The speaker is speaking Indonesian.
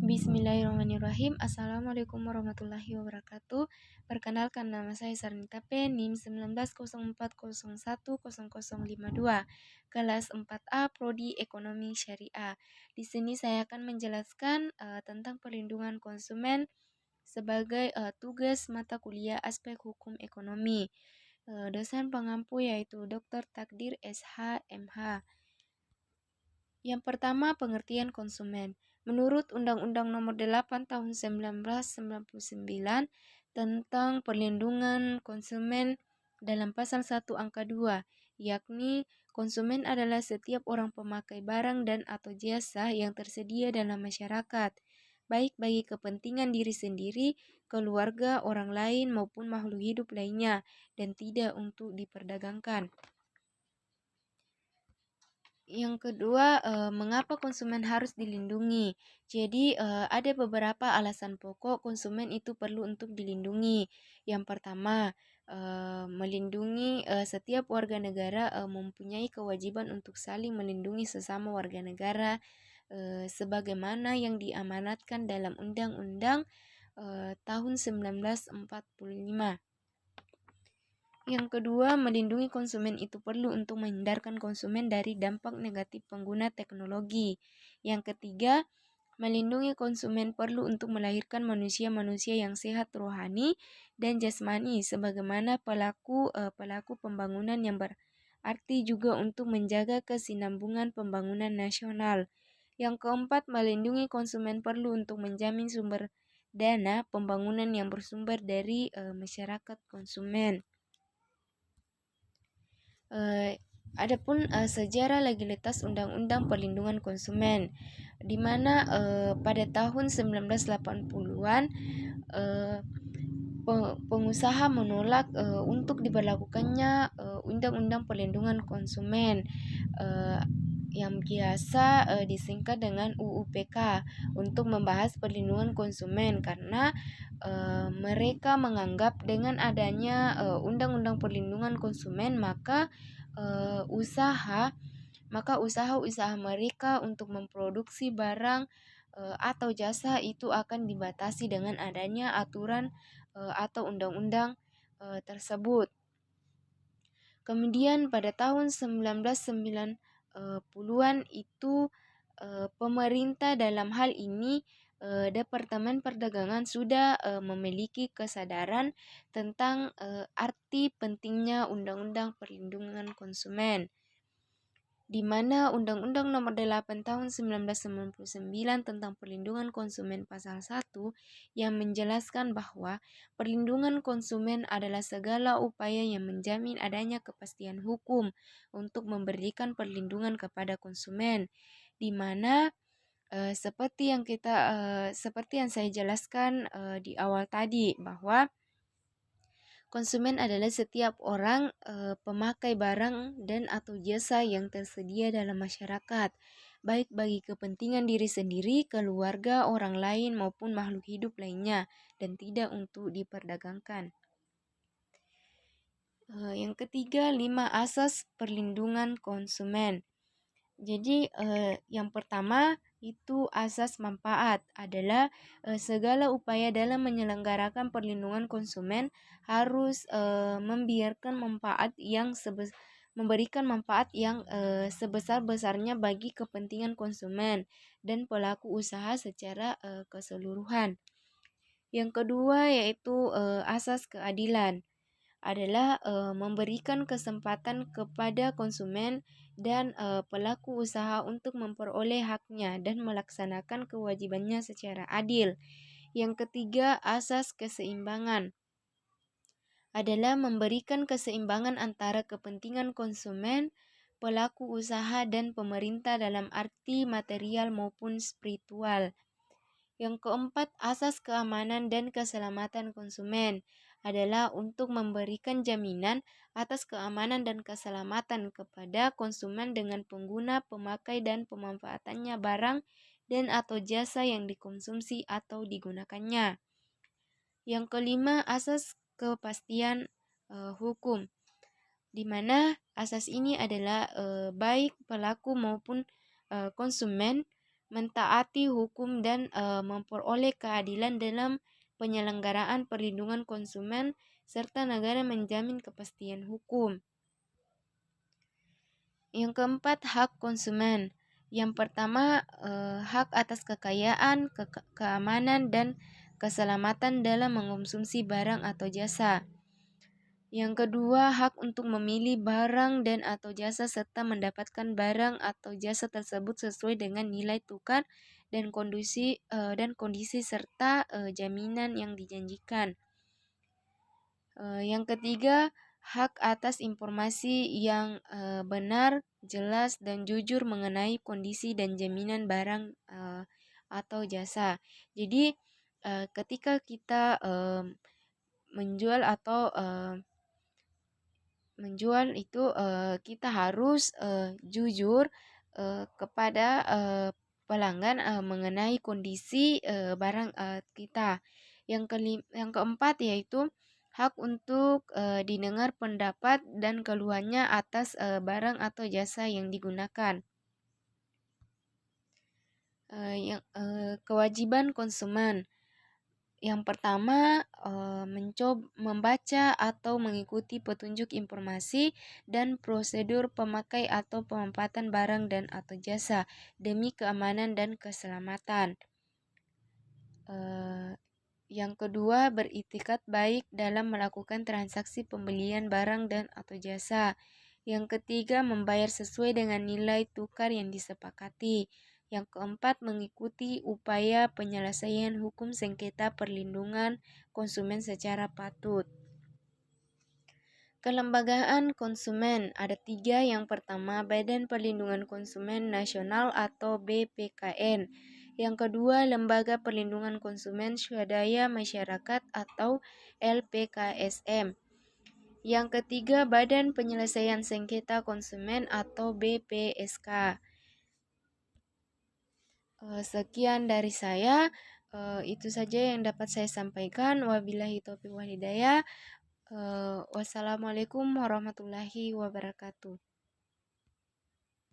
Bismillahirrahmanirrahim. Assalamualaikum warahmatullahi wabarakatuh. Perkenalkan, nama saya Sarnita P, NIM 1904010052, kelas 4A Prodi Ekonomi Syariah. Di sini saya akan menjelaskan tentang perlindungan konsumen sebagai tugas mata kuliah aspek hukum ekonomi. Dosen pengampu yaitu Dr. Takdir SH MH. Yang pertama, pengertian konsumen. Menurut Undang-Undang Nomor 8 Tahun 1999 tentang perlindungan konsumen dalam pasal 1 angka 2, yakni konsumen adalah setiap orang pemakai barang dan atau jasa yang tersedia dalam masyarakat, baik bagi kepentingan diri sendiri, keluarga, orang lain maupun makhluk hidup lainnya, dan tidak untuk diperdagangkan. Yang kedua, mengapa konsumen harus dilindungi? Jadi, ada beberapa alasan pokok konsumen itu perlu untuk dilindungi. Yang pertama, melindungi setiap warga negara mempunyai kewajiban untuk saling melindungi sesama warga negara sebagaimana yang diamanatkan dalam Undang-Undang tahun 1945. Yang kedua, melindungi konsumen itu perlu untuk menghindarkan konsumen dari dampak negatif pengguna teknologi. Yang ketiga, melindungi konsumen perlu untuk melahirkan manusia-manusia yang sehat rohani dan jasmani sebagaimana pelaku pembangunan yang berarti juga untuk menjaga kesinambungan pembangunan nasional. Yang keempat, melindungi konsumen perlu untuk menjamin sumber dana pembangunan yang bersumber dari masyarakat konsumen. Adapun sejarah legalitas Undang-Undang Perlindungan Konsumen, di mana pada tahun 1980-an pengusaha menolak untuk diberlakukannya Undang-Undang Perlindungan Konsumen yang biasa disingkat dengan UU-PK untuk membahas perlindungan konsumen karena mereka menganggap dengan adanya Undang-Undang Perlindungan Konsumen maka usaha-usaha mereka untuk memproduksi barang atau jasa itu akan dibatasi dengan adanya aturan atau undang-undang tersebut. Kemudian pada tahun 1990-an itu pemerintah dalam hal ini Departemen Perdagangan sudah memiliki kesadaran tentang arti pentingnya Undang-Undang Perlindungan Konsumen, di mana Undang-Undang Nomor 8 Tahun 1999 tentang Perlindungan Konsumen Pasal 1 yang menjelaskan bahwa perlindungan konsumen adalah segala upaya yang menjamin adanya kepastian hukum untuk memberikan perlindungan kepada konsumen, di mana seperti yang saya jelaskan di awal tadi bahwa konsumen adalah setiap orang pemakai barang dan atau jasa yang tersedia dalam masyarakat, baik bagi kepentingan diri sendiri, keluarga, orang lain maupun makhluk hidup lainnya, dan tidak untuk diperdagangkan. Yang ketiga, 5 asas perlindungan konsumen. Jadi yang pertama itu asas manfaat adalah segala upaya dalam menyelenggarakan perlindungan konsumen harus memberikan manfaat yang sebesar-besarnya bagi kepentingan konsumen dan pelaku usaha secara keseluruhan. Yang kedua yaitu asas keadilan adalah memberikan kesempatan kepada konsumen dan pelaku usaha untuk memperoleh haknya dan melaksanakan kewajibannya secara adil. Yang ketiga, asas keseimbangan adalah memberikan keseimbangan antara kepentingan konsumen, pelaku usaha, dan pemerintah dalam arti material maupun spiritual. Yang keempat, asas keamanan dan keselamatan konsumen adalah untuk memberikan jaminan atas keamanan dan keselamatan kepada konsumen dengan pengguna, pemakai, dan pemanfaatannya barang dan atau jasa yang dikonsumsi atau digunakannya. Yang kelima, asas kepastian hukum, di mana asas ini adalah baik pelaku maupun konsumen mentaati hukum dan memperoleh keadilan dalam penyelenggaraan perlindungan konsumen serta negara menjamin kepastian hukum. Yang keempat, hak konsumen. Yang pertama, hak atas kekayaan, keamanan, dan keselamatan dalam mengonsumsi barang atau jasa. Yang kedua, hak untuk memilih barang dan atau jasa serta mendapatkan barang atau jasa tersebut sesuai dengan nilai tukar dan kondisi serta jaminan yang dijanjikan. Yang ketiga, hak atas informasi yang benar, jelas, dan jujur mengenai kondisi dan jaminan barang atau jasa. Jadi, ketika kita menjual atau menjual itu kita harus jujur kepada pelanggan mengenai kondisi barang kita. Yang keempat yaitu hak untuk didengar pendapat dan keluhannya atas barang atau jasa yang digunakan. Kewajiban konsumen. Yang pertama, membaca atau mengikuti petunjuk informasi dan prosedur pemakai atau pemanfaatan barang dan atau jasa demi keamanan dan keselamatan. Yang kedua, beritikat baik dalam melakukan transaksi pembelian barang dan atau jasa. Yang ketiga, membayar sesuai dengan nilai tukar yang disepakati. Yang keempat, mengikuti upaya penyelesaian hukum sengketa perlindungan konsumen secara patut. Kelembagaan konsumen ada 3. Yang pertama, Badan Perlindungan Konsumen Nasional atau BPKN. Yang kedua, Lembaga Perlindungan Konsumen Swadaya Masyarakat atau LPKSM. Yang ketiga, Badan Penyelesaian Sengketa Konsumen atau BPSK. Sekian dari saya. Itu saja yang dapat saya sampaikan. Wabillahi taufiq wal hidayah. Wassalamualaikum warahmatullahi wabarakatuh.